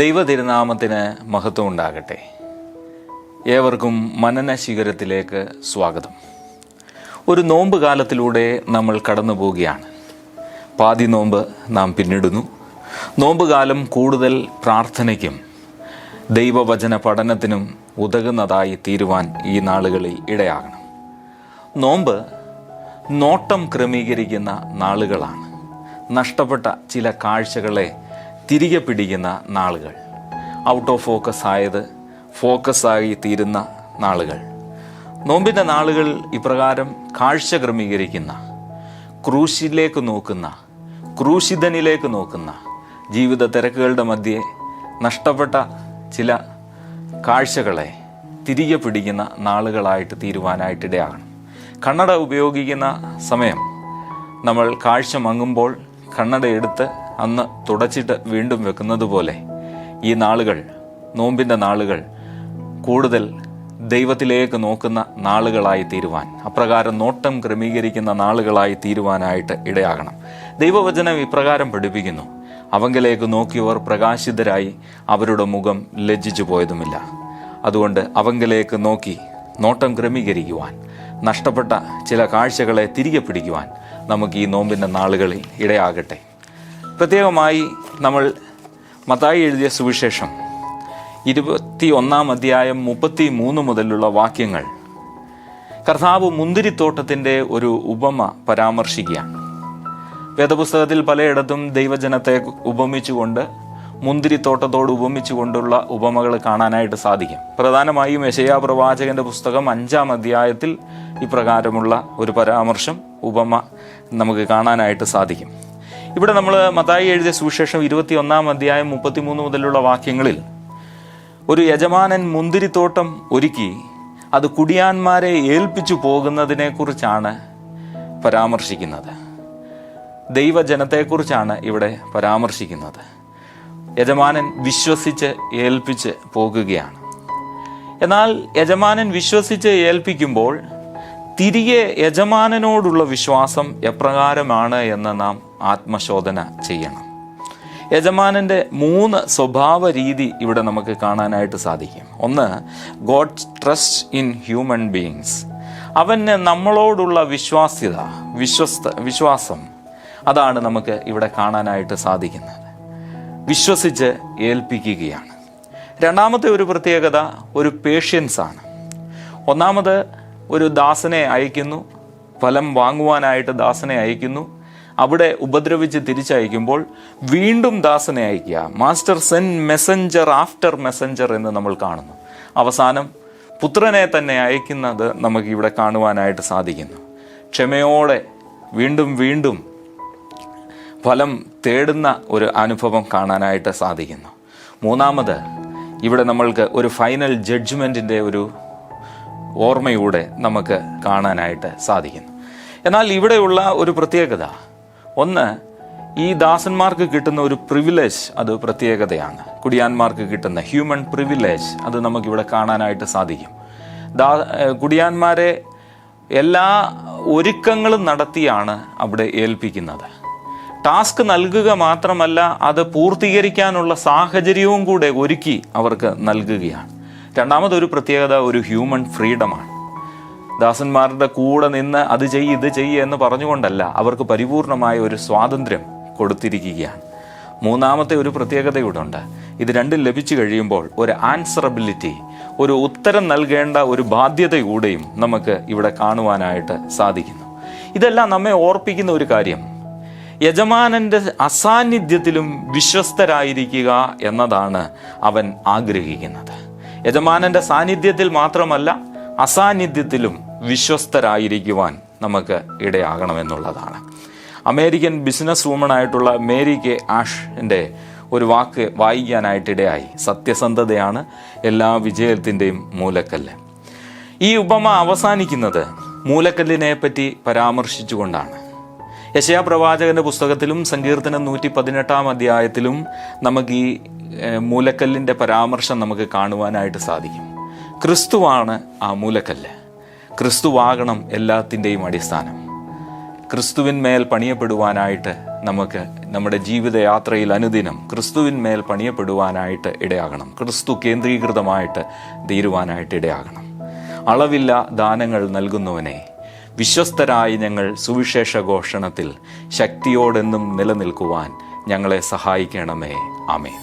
ദൈവ തിരുനാമത്തിന് മഹത്വം ഉണ്ടാകട്ടെ. ഏവർക്കും മനന ശിഖരത്തിലേക്ക് സ്വാഗതം. ഒരു നോമ്പ് കാലത്തിലൂടെ നമ്മൾ കടന്നു പോവുകയാണ്. പാതി നോമ്പ് നാം പിന്നിടുന്നു. നോമ്പ് കാലം കൂടുതൽ പ്രാർത്ഥനയ്ക്കും ദൈവവചന പഠനത്തിനും ഉതകുന്നതായി തീരുവാൻ ഈ നാളുകളിൽ ഇടയാകണം. നോമ്പ് നോട്ടം ക്രമീകരിക്കുന്ന നാളുകളാണ്. നഷ്ടപ്പെട്ട ചില കാഴ്ചകളെ തിരികെ പിടിക്കുന്ന നാളുകൾ, ഔട്ട് ഓഫ് ഫോക്കസ് ആയത് ഫോക്കസായി തീരുന്ന നാളുകൾ. നോമ്പിൻ്റെ നാളുകൾ ഇപ്രകാരം കാഴ്ച ക്രമീകരിക്കുന്ന, ക്രൂശിലേക്ക് നോക്കുന്ന, ക്രൂശിതനിലേക്ക് നോക്കുന്ന, ജീവിത തിരക്കുകളുടെ മധ്യേ നഷ്ടപ്പെട്ട ചില കാഴ്ചകളെ തിരികെ പിടിക്കുന്ന നാളുകളായിട്ട് തീരുവാനായിട്ടിടയാകണം. കണ്ണട ഉപയോഗിക്കുന്ന സമയം നമ്മൾ കാഴ്ച മങ്ങുമ്പോൾ കണ്ണട എടുത്ത് അന്ന് തുടച്ചിട്ട് വീണ്ടും വെക്കുന്നത് പോലെ ഈ നാളുകൾ, നോമ്പിൻ്റെ നാളുകൾ കൂടുതൽ ദൈവത്തിലേക്ക് നോക്കുന്ന നാളുകളായി തീരുവാൻ, അപ്രകാരം നോട്ടം ക്രമീകരിക്കുന്ന നാളുകളായി തീരുവാനായിട്ട് ഇടയാകണം. ദൈവവചനം ഇപ്രകാരം പഠിപ്പിക്കുന്നു: അവങ്കലേക്ക് നോക്കിയവർ പ്രകാശിതരായി അവരുടെ മുഖം ലജ്ജിച്ചു പോയതുമില്ല. അതുകൊണ്ട് അവങ്കലേക്ക് നോക്കി നോട്ടം ക്രമീകരിക്കുവാൻ, നഷ്ടപ്പെട്ട ചില കാഴ്ചകളെ തിരികെ പിടിക്കുവാൻ നമുക്ക് ഈ നോമ്പിൻ്റെ നാളുകളിൽ ഇടയാകട്ടെ. പ്രത്യേകമായി നമ്മൾ മത്തായി എഴുതിയ സുവിശേഷം 21 അധ്യായം 33 മുതലുള്ള വാക്യങ്ങൾ കർത്താവ് മുന്തിരിത്തോട്ടത്തിൻ്റെ ഒരു ഉപമ പരാമർശിക്കുകയാണ്. വേദപുസ്തകത്തിൽ പലയിടത്തും ദൈവജനത്തെ ഉപമിച്ചുകൊണ്ട്, മുന്തിരിത്തോട്ടത്തോട് ഉപമിച്ചുകൊണ്ടുള്ള ഉപമകൾ കാണാനായിട്ട് സാധിക്കും. പ്രധാനമായും യെശയ്യാ പ്രവാചകന്റെ പുസ്തകം 5 അധ്യായത്തിൽ ഇപ്രകാരമുള്ള ഒരു പരാമർശം, ഉപമ നമുക്ക് കാണാനായിട്ട് സാധിക്കും. ഇവിടെ നമ്മൾ മത്തായി എഴുതിയ സുവിശേഷം 21 അധ്യായം 33 മുതലുള്ള വാക്യങ്ങളിൽ ഒരു യജമാനൻ മുന്തിരിത്തോട്ടം ഒരുക്കി അത് കുടിയാന്മാരെ ഏൽപ്പിച്ചു പോകുന്നതിനെ കുറിച്ചാണ് പരാമർശിക്കുന്നത്. ദൈവജനത്തെക്കുറിച്ചാണ് ഇവിടെ പരാമർശിക്കുന്നത്. യജമാനൻ വിശ്വസിച്ച് ഏൽപ്പിച്ച് പോകുകയാണ്. എന്നാൽ യജമാനൻ വിശ്വസിച്ച് ഏൽപ്പിക്കുമ്പോൾ തിരികെ യജമാനനോടുള്ള വിശ്വാസം എപ്രകാരമാണ് എന്ന് നാം ആത്മശോധന ചെയ്യണം. യജമാനൻ്റെ 3 സ്വഭാവ രീതി ഇവിടെ നമുക്ക് കാണാനായിട്ട് സാധിക്കും. ഒന്ന്, God trust in human beings. അവന് നമ്മളോടുള്ള വിശ്വാസം അതാണ് നമുക്ക് ഇവിടെ കാണാനായിട്ട് സാധിക്കുന്നത്. വിശ്വസിച്ച് ഏൽപ്പിക്കുകയാണ്. രണ്ടാമത്തെ ഒരു പ്രത്യേകത ഒരു പേഷ്യൻസ് ആണ്. ഒന്നാമത്, ഒരു ദാസനെ അയക്കുന്നു, ഫലം വാങ്ങുവാനായിട്ട് ദാസനെ അയക്കുന്നു. അവിടെ ഉപദ്രവിച്ച് തിരിച്ചയക്കുമ്പോൾ വീണ്ടും ദാസനെ അയക്കുക. Master send Messenger after Messenger എന്ന് നമ്മൾ കാണുന്നു. അവസാനം പുത്രനെ തന്നെ അയക്കുന്നത് നമുക്ക് ഇവിടെ കാണുവാനായിട്ട് സാധിക്കുന്നു. ക്ഷമയോടെ വീണ്ടും വീണ്ടും ഫലം തേടുന്ന ഒരു അനുഭവം കാണാനായിട്ട് സാധിക്കുന്നു. മൂന്നാമത്, ഇവിടെ നമ്മൾക്ക് ഒരു ഫൈനൽ ജഡ്ജ്മെൻറ്റിൻ്റെ ഒരു ഓർമ്മയൂടെ നമുക്ക് കാണാനായിട്ട് സാധിക്കുന്നു. എന്നാൽ ഇവിടെയുള്ള ഒരു പ്രത്യേകത, ഒന്ന്, ഈ ദാസന്മാർക്ക് കിട്ടുന്ന ഒരു പ്രിവിലേജ്, അത് പ്രത്യേകതയാണ്. കുടിയാന്മാർക്ക് കിട്ടുന്ന ഹ്യൂമൻ പ്രിവിലേജ് അത് നമുക്കിവിടെ കാണാനായിട്ട് സാധിക്കും. കുടിയാന്മാരെ എല്ലാ ഒരുക്കങ്ങളും നടത്തിയാണ് അവിടെ ഏൽപ്പിക്കുന്നത്. ടാസ്ക് നൽകുക മാത്രമല്ല, അത് പൂർത്തീകരിക്കാനുള്ള സാഹചര്യവും കൂടെ ഒരുക്കി അവർക്ക് നൽകുകയാണ്. രണ്ടാമതൊരു പ്രത്യേകത ഒരു ഹ്യൂമൻ ഫ്രീഡമാണ്. ദാസന്മാരുടെ കൂടെ നിന്ന് അത് ചെയ്യ് ഇത് ചെയ്യ് എന്ന് പറഞ്ഞുകൊണ്ടല്ല, അവർക്ക് പരിപൂർണമായ ഒരു സ്വാതന്ത്ര്യം കൊടുത്തിരിക്കുകയാണ്. മൂന്നാമത്തെ ഒരു പ്രത്യേകത ഇവിടെ ഉണ്ട്. ഇത് രണ്ടും ലഭിച്ചു കഴിയുമ്പോൾ ഒരു ആൻസറബിലിറ്റി, ഒരു ഉത്തരം നൽകേണ്ട ഒരു ബാധ്യതയൂടെയും നമുക്ക് ഇവിടെ കാണുവാനായിട്ട് സാധിക്കുന്നു. ഇതെല്ലാം നമ്മെ ഓർപ്പിക്കുന്ന ഒരു കാര്യം, യജമാനന്റെ അസാന്നിധ്യത്തിലും വിശ്വസ്തരായിരിക്കുക എന്നതാണ് അവൻ ആഗ്രഹിക്കുന്നത്. യജമാനന്റെ സാന്നിധ്യത്തിൽ മാത്രമല്ല, അസാന്നിധ്യത്തിലും വിശ്വസ്തരായിരിക്കുവാൻ നമുക്ക് ഇടയാകണമെന്നുള്ളതാണ്. അമേരിക്കൻ ബിസിനസ് വുമണായിട്ടുള്ള മേരി കെ ആഷിൻ്റെ ഒരു വാക്ക് വായിക്കാനായിട്ടിടയായി. സത്യസന്ധതയാണ് എല്ലാ വിജയത്തിൻ്റെയും മൂലക്കല്ല്. ഈ ഉപമ അവസാനിക്കുന്നത് മൂലക്കല്ലിനെ പറ്റി പരാമർശിച്ചുകൊണ്ടാണ്. യെശയ്യാ പ്രവാചകന്റെ പുസ്തകത്തിലും സങ്കീർത്തനം 118 അധ്യായത്തിലും നമുക്ക് ഈ മൂലക്കല്ലിൻ്റെ പരാമർശം നമുക്ക് കാണുവാനായിട്ട് സാധിക്കും. ക്രിസ്തുവാണ് ആ മൂലക്കല്ല്. ക്രിസ്തുവാകണം എല്ലാത്തിൻ്റെയും അടിസ്ഥാനം. ക്രിസ്തുവിന്മേൽ പണിയപ്പെടുവാനായിട്ട് നമുക്ക് നമ്മുടെ ജീവിതയാത്രയിൽ അനുദിനം ക്രിസ്തുവിന്മേൽ പണിയപ്പെടുവാനായിട്ട് ഇടയാകണം. ക്രിസ്തു കേന്ദ്രീകൃതമായിട്ട് തീരുവാനായിട്ട് ഇടയാകണം. അളവില്ല ദാനങ്ങൾ നൽകുന്നവനെ, വിശ്വസ്തരായി ഞങ്ങൾ സുവിശേഷ ഘോഷണത്തിൽ ശക്തിയോടെന്നും നിലനിൽക്കുവാൻ ഞങ്ങളെ സഹായിക്കണമേ. ആമേൻ.